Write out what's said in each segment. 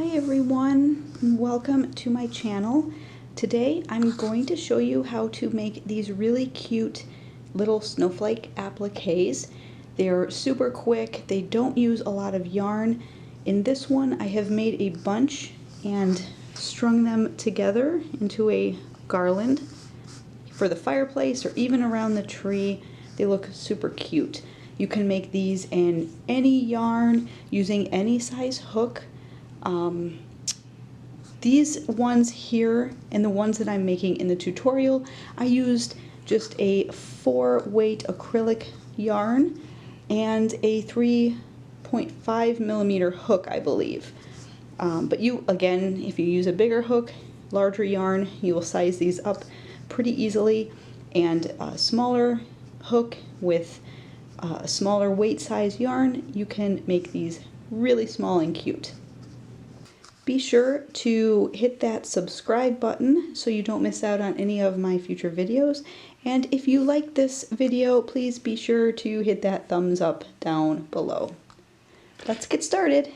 Hi everyone, and welcome to my channel. Today I'm going to show you how to make these really cute little snowflake appliques. They're super quick, they don't use a lot of yarn. In this one I have made a bunch and strung them together into a garland for the fireplace or even around the tree. They look super cute. You can make these in any yarn using any size hook. These ones here and the ones that I'm making in the tutorial, I used just a 4-weight acrylic yarn and a 3.5 millimeter hook, I believe. But you, again, if you use a bigger hook, larger yarn, you will size these up pretty easily. And a smaller hook with a smaller weight size yarn, you can make these really small and cute. Be sure to hit that subscribe button so you don't miss out on any of my future videos. And if you like this video, please be sure to hit that thumbs up down below. Let's get started.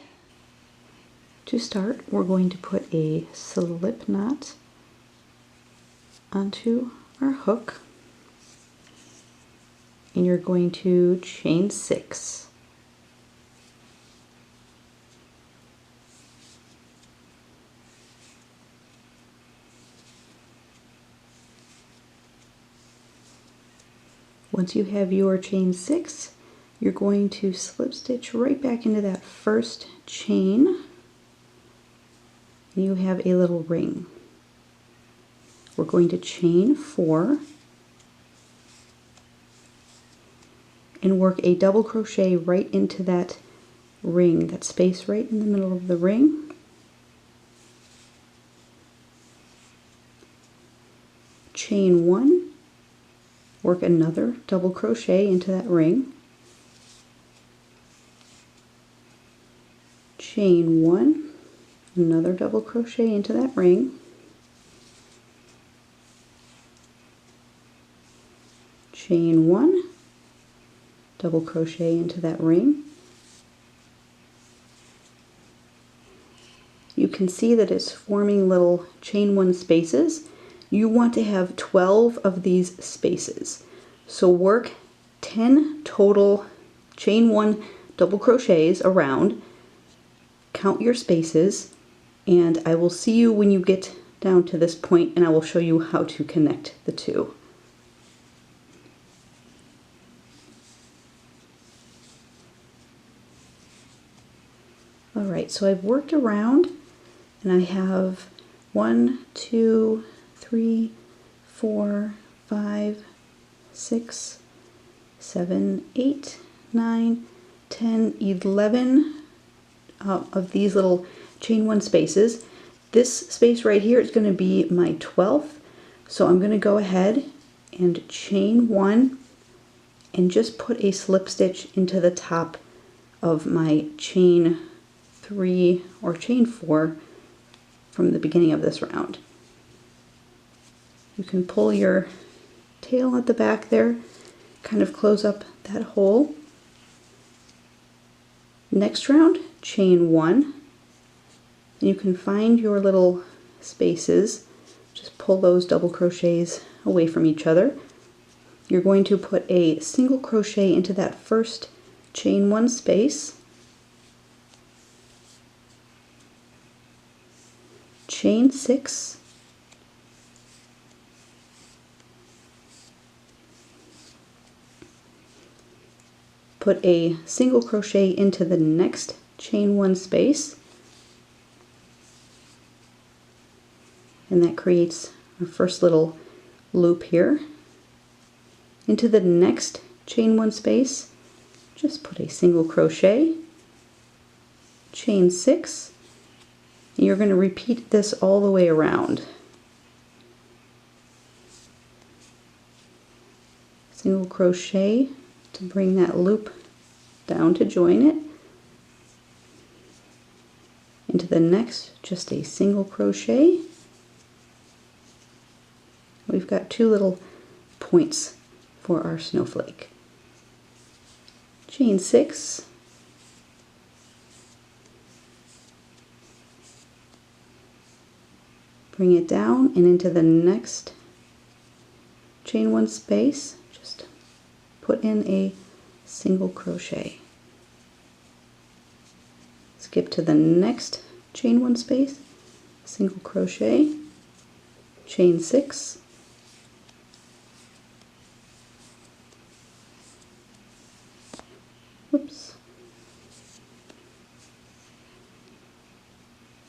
To start, we're going to put a slip knot onto our hook. And you're going to chain 6. Once you have your chain 6, you're going to slip stitch right back into that first chain, and you have a little ring. We're going to chain 4 and work a double crochet right into that ring, that space right in the middle of the ring. Chain 1. Work another double crochet into that ring, chain 1, another double crochet into that ring, chain 1, double crochet into that ring. You can see that it's forming little chain 1 spaces. You want to have 12 of these spaces. So work 10 total chain 1 double crochets around, count your spaces, and I will see you when you get down to this point and I will show you how to connect the two. Alright, so I've worked around and I have 1, 2, 3, 4, 5, 6, 7, 8, 9, 10, 11 of these little chain 1 spaces. This space right here is going to be my 12th. So I'm going to go ahead and chain 1 and just put a slip stitch into the top of my chain 3 or chain 4 from the beginning of this round. You can pull your tail at the back there, kind of close up that hole. Next round, chain 1. And you can find your little spaces. Just pull those double crochets away from each other. You're going to put a single crochet into that first chain 1 space. Chain 6. Put a single crochet into the next chain 1 space, and that creates our first little loop here. Into the next chain 1 space, just put a single crochet, chain 6, and you're going to repeat this all the way around. Single crochet to bring that loop down to join it. Into the next, just a single crochet. We've got 2 little points for our snowflake. Chain 6, bring it down and into the next chain one space, just put in a single crochet. Skip to the next chain one space, single crochet, chain 6, whoops,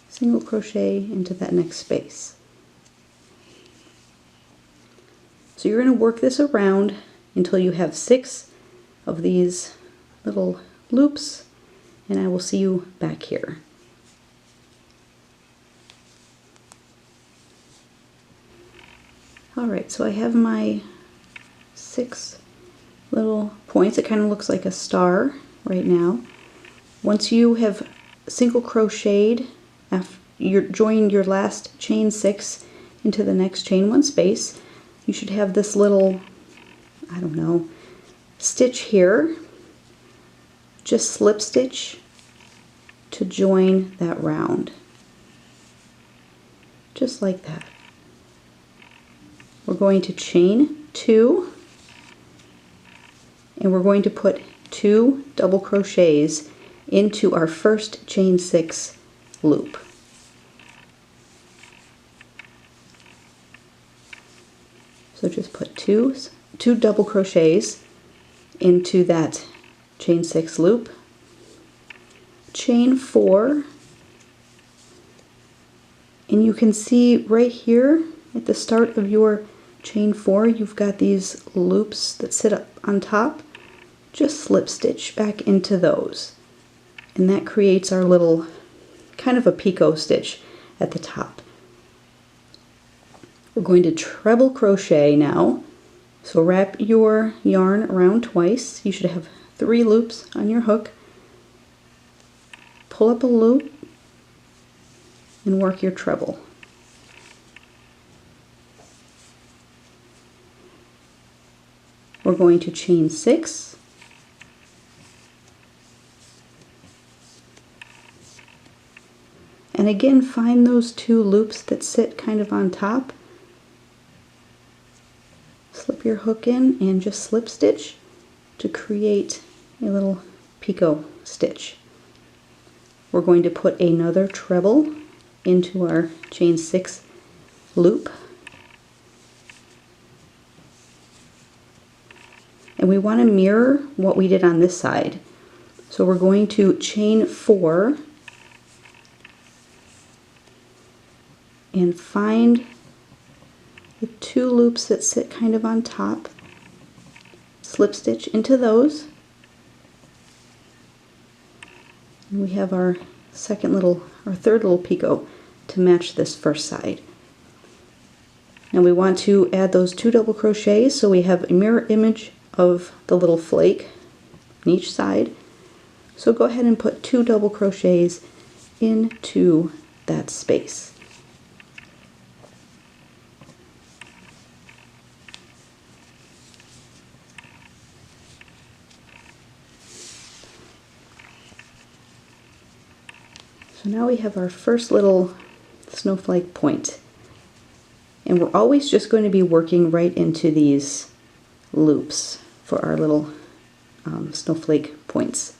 single crochet into that next space. So you're going to work this around until you have 6 of these little loops, and I will see you back here. Alright, so I have my 6 little points. It kind of looks like a star right now. Once you have single crocheted, after you're joining your last chain 6 into the next chain 1 space, you should have this little, I don't know, stitch here. Just slip stitch to join that round. Just like that. We're going to chain 2, and we're going to put 2 double crochets into our first chain 6 loop. So just put two double crochets into that chain 6 loop, chain 4, and you can see right here at the start of your chain 4 you've got these loops that sit up on top. Just slip stitch back into those, and that creates our little kind of a picot stitch at the top. We're going to treble crochet now, so wrap your yarn around twice. You should have 3 loops on your hook. Pull up a loop and work your treble. We're going to chain 6, and again find those 2 loops that sit kind of on top. Slip your hook in and just slip stitch to create a little picot stitch. We're going to put another treble into our chain 6 loop, and we want to mirror what we did on this side. So we're going to chain 4 and find the 2 loops that sit kind of on top, slip stitch into those, and we have our third little picot to match this first side. Now we want to add those 2 double crochets, so we have a mirror image of the little flake on each side. So go ahead and put 2 double crochets into that space. So now we have our first little snowflake point, and we're always just going to be working right into these loops for our little snowflake points.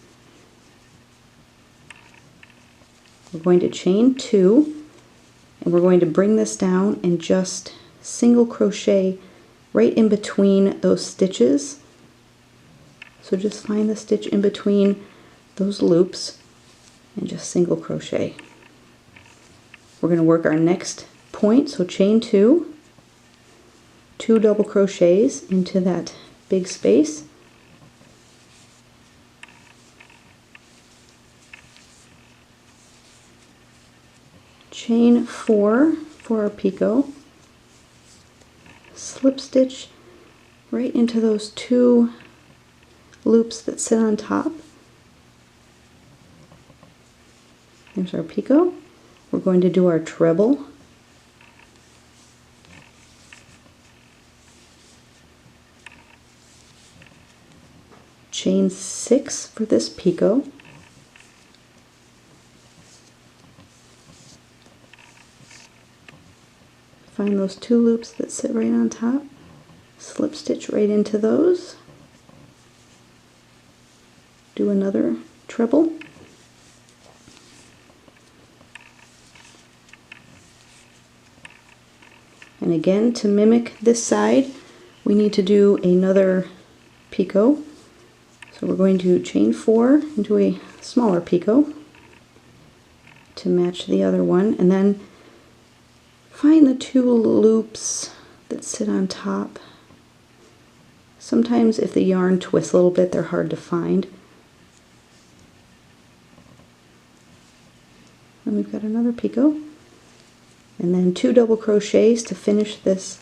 We're going to chain 2, and we're going to bring this down and just single crochet right in between those stitches. So just find the stitch in between those loops and just single crochet. We're going to work our next point, so chain 2, 2 double crochets into that big space, chain 4 for our picot, slip stitch right into those 2 loops that sit on top. There's our picot. We're going to do our treble. Chain 6 for this picot. find those 2 loops that sit right on top, slip stitch right into those, do another treble, and again, to mimic this side, we need to do another picot. So we're going to chain 4 into a smaller picot to match the other one, and then find the 2 loops that sit on top. Sometimes if the yarn twists a little bit, they're hard to find. And we've got another picot, and then 2 double crochets to finish this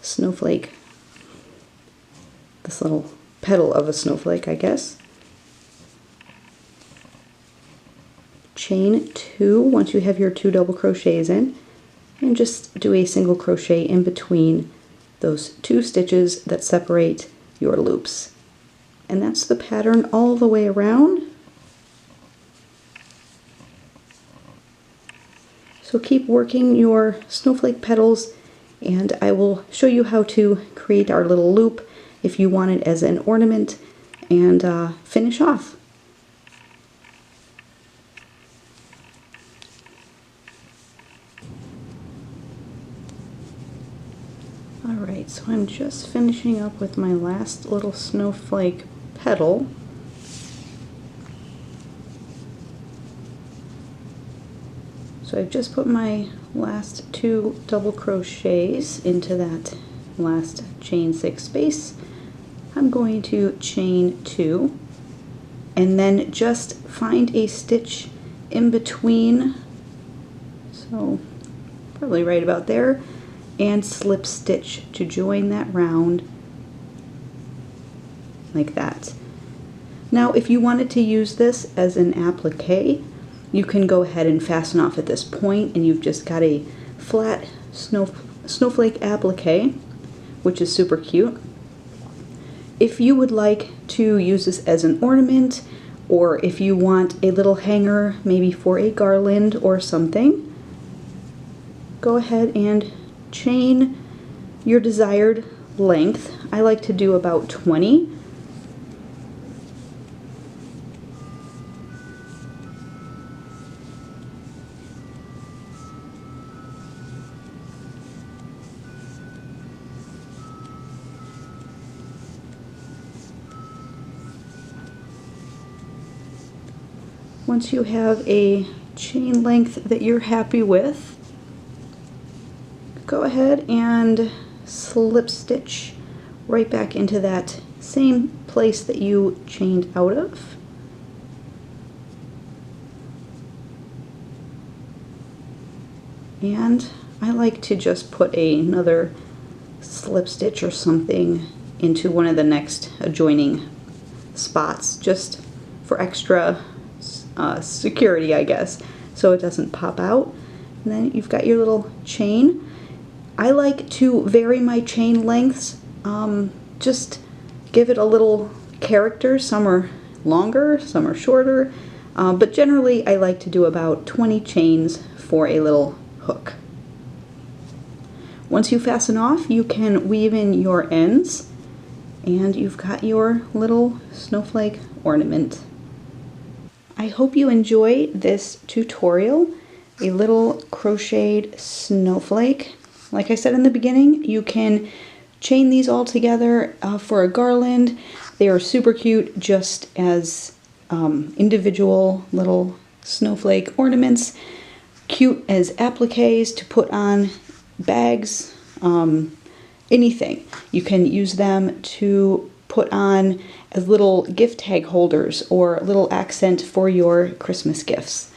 snowflake, this little petal of a snowflake, I guess. Chain 2 once you have your 2 double crochets in, and just do a single crochet in between those 2 stitches that separate your loops. And that's the pattern all the way around. So keep working your snowflake petals, and I will show you how to create our little loop if you want it as an ornament, and finish off. Alright, so I'm just finishing up with my last little snowflake petal. So I've just put my last 2 double crochets into that last chain 6 space. I'm going to chain 2 and then just find a stitch in between, so probably right about there, and slip stitch to join that round like that. Now if you wanted to use this as an applique, you can go ahead and fasten off at this point, and you've just got a flat snowflake applique, which is super cute. If you would like to use this as an ornament, or if you want a little hanger maybe for a garland or something, go ahead and chain your desired length. I like to do about 20. Once you have a chain length that you're happy with, go ahead and slip stitch right back into that same place that you chained out of. And I like to just put another slip stitch or something into one of the next adjoining spots, just for extra security, I guess, so it doesn't pop out. And then you've got your little chain. I like to vary my chain lengths, just give it a little character. Some are longer, some are shorter, but generally I like to do about 20 chains for a little hook. Once you fasten off, you can weave in your ends, and you've got your little snowflake ornament. I hope you enjoy this tutorial, a little crocheted snowflake. Like I said in the beginning, you can chain these all together for a garland. They are super cute just as individual little snowflake ornaments. Cute as appliques to put on bags, anything. You can use them to put on as little gift tag holders or little accent for your Christmas gifts.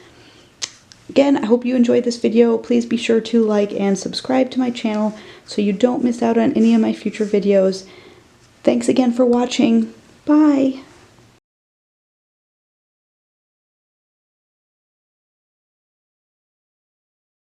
Again, I hope you enjoyed this video. Please be sure to like and subscribe to my channel so you don't miss out on any of my future videos. Thanks again for watching. Bye!